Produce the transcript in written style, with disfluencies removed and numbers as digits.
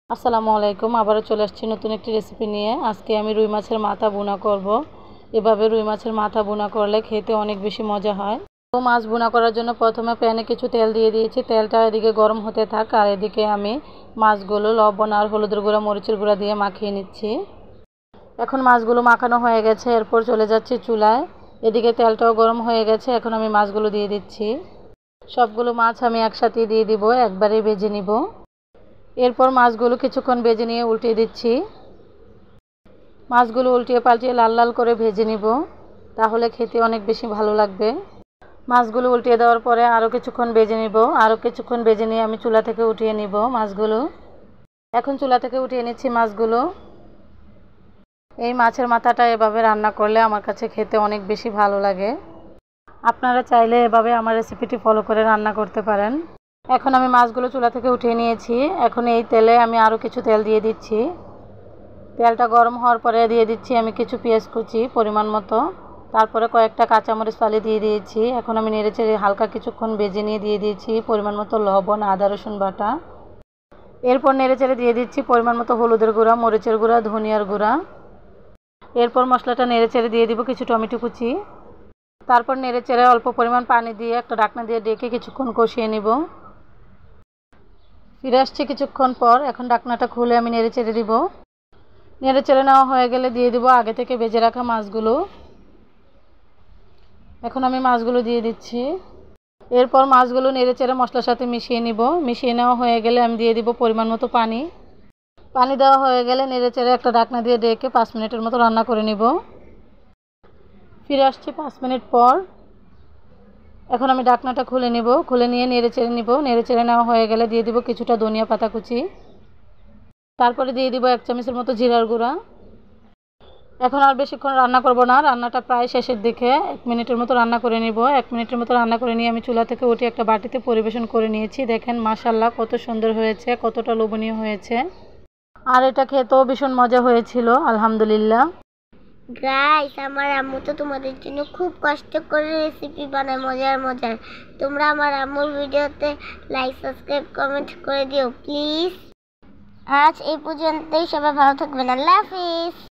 আসসালামু আলাইকুম। আবারও চলে আসছি নতুন একটি রেসিপি নিয়ে। আজকে আমি রুই মাছের মাথা ভুনা করব। এভাবে রুই মাছের মাথা ভুনা করলে খেতে অনেক বেশি মজা হয়। তো মাছ ভুনা করার জন্য প্রথমে প্যানে কিছু তেল দিয়ে দিয়েছি। তেলটা এদিকে গরম হতে থাক, আর এদিকে আমি মাছগুলো লবণ আর হলুদের গুঁড়া মরিচের গুঁড়া দিয়ে মাখিয়ে নিচ্ছি। এখন মাছগুলো মাখানো হয়ে গেছে, এরপর চলে যাচ্ছি চুলায়। এদিকে তেলটাও গরম হয়ে গেছে, এখন আমি মাছগুলো দিয়ে দিচ্ছি। সবগুলো মাছ আমি একসাথে দিয়ে দিব, একবারেই ভেজে নিব। এরপর মাছগুলো কিছুক্ষণ ভেজে নিয়ে উল্টিয়ে দিচ্ছি। মাছগুলো উল্টিয়ে পাল্টিয়ে লাল লাল করে ভেজে নিব, তাহলে খেতে অনেক বেশি ভালো লাগবে। মাছগুলো উল্টিয়ে দেওয়ার পরে আরও কিছুক্ষণ ভেজে নিব। আরও কিছুক্ষণ ভেজে নিয়ে আমি চুলা থেকে উঠিয়ে নিব মাছগুলো। এখন চুলা থেকে উঠিয়ে নিচ্ছি মাছগুলো। এই মাছের মাথাটা এভাবে রান্না করলে আমার কাছে খেতে অনেক বেশি ভালো লাগে। আপনারা চাইলে এভাবে আমার রেসিপিটি ফলো করে রান্না করতে পারেন। এখন আমি মাছগুলো চুলা থেকে উঠিয়ে নিয়েছি। এখন এই তেলে আমি আরও কিছু তেল দিয়ে দিচ্ছি। তেলটা গরম হওয়ার পরে দিয়ে দিচ্ছি আমি কিছু পেঁয়াজ কুচি পরিমাণ মতো, তারপরে কয়েকটা কাঁচামরিচ ফালি দিয়ে দিয়েছি। এখন আমি নেড়েচেড়ে হালকা কিছুক্ষণ ভেজে নিয়ে দিয়ে দিয়েছি পরিমাণ মতো লবণ, আদা রসুন বাটা। এরপর নেড়েচেড়ে দিয়ে দিচ্ছি পরিমাণ মতো হলুদের গুঁড়া, মরিচের গুঁড়া, ধনিয়ার গুঁড়া। এরপর মশলাটা নেড়েচেড়ে দিয়ে দিব কিছু টমেটো কুচি। তারপর নেড়েচেড়ে অল্প পরিমাণ পানি দিয়ে একটা ঢাকনা দিয়ে ডেকে কিছুক্ষণ কষিয়ে নিব। ফিরে আসছি কিছুক্ষণ পর। এখন ঢাকনাটা খুলে আমি নেড়েচেড়ে দিব। নেড়েচেড়ে নেওয়া হয়ে গেলে দিয়ে দিব আগে থেকে ভেজে রাখা মাছগুলো। এখন আমি মাছগুলো দিয়ে দিচ্ছি। এরপর মাছগুলো নেড়েচেড়ে মশলার সাথে মিশিয়ে নিব। মিশিয়ে নেওয়া হয়ে গেলে আমি দিয়ে দিব পরিমাণ মতো পানি। পানি দেওয়া হয়ে গেলে নেড়েচেড়ে একটা ঢাকনা দিয়ে ডেকে 5 মিনিটের মতো রান্না করে নিব। ফিরে আসছি 5 মিনিট পর। এখন আমি ঢাকনাটা খুলে নিব। খুলে নিয়ে নেড়েচেড়ে নিব। নেড়েচেড়ে নেওয়া হয়ে গেলে দিয়ে দিব কিছুটা ধনিয়া পাতা কুচি। তারপরে দিয়ে দিব 1 চামচের মতো জিরার গুঁড়া। এখন আর বেশিক্ষণ রান্না করব না, রান্নাটা প্রায় শেষের দিকে। 1 মিনিটের মতো রান্না করে নিব। 1 মিনিটের মতো রান্না করে নিয়ে আমি চুলা থেকে উঠে একটা বাটিতে পরিবেশন করে নিয়েছি। দেখেন মাশাআল্লাহ কত সুন্দর হয়েছে, কতটা লোভনীয় হয়েছে। আর এটা খেতেও ভীষণ মজা হয়েছিল আলহামদুলিল্লাহ। গাইস, আমার আম্মু তো তোমাদের জন্য খুব কষ্ট করে রেসিপি বানায় মজার মজার। তোমরা আমার আম্মুর ভিডিওতে লাইক, সাবস্ক্রাইব, কমেন্ট করে দিও প্লিজ। আজ এই পর্যন্তই। সবাই ভালো থাকবেন। আল্লাহ হাফিজ।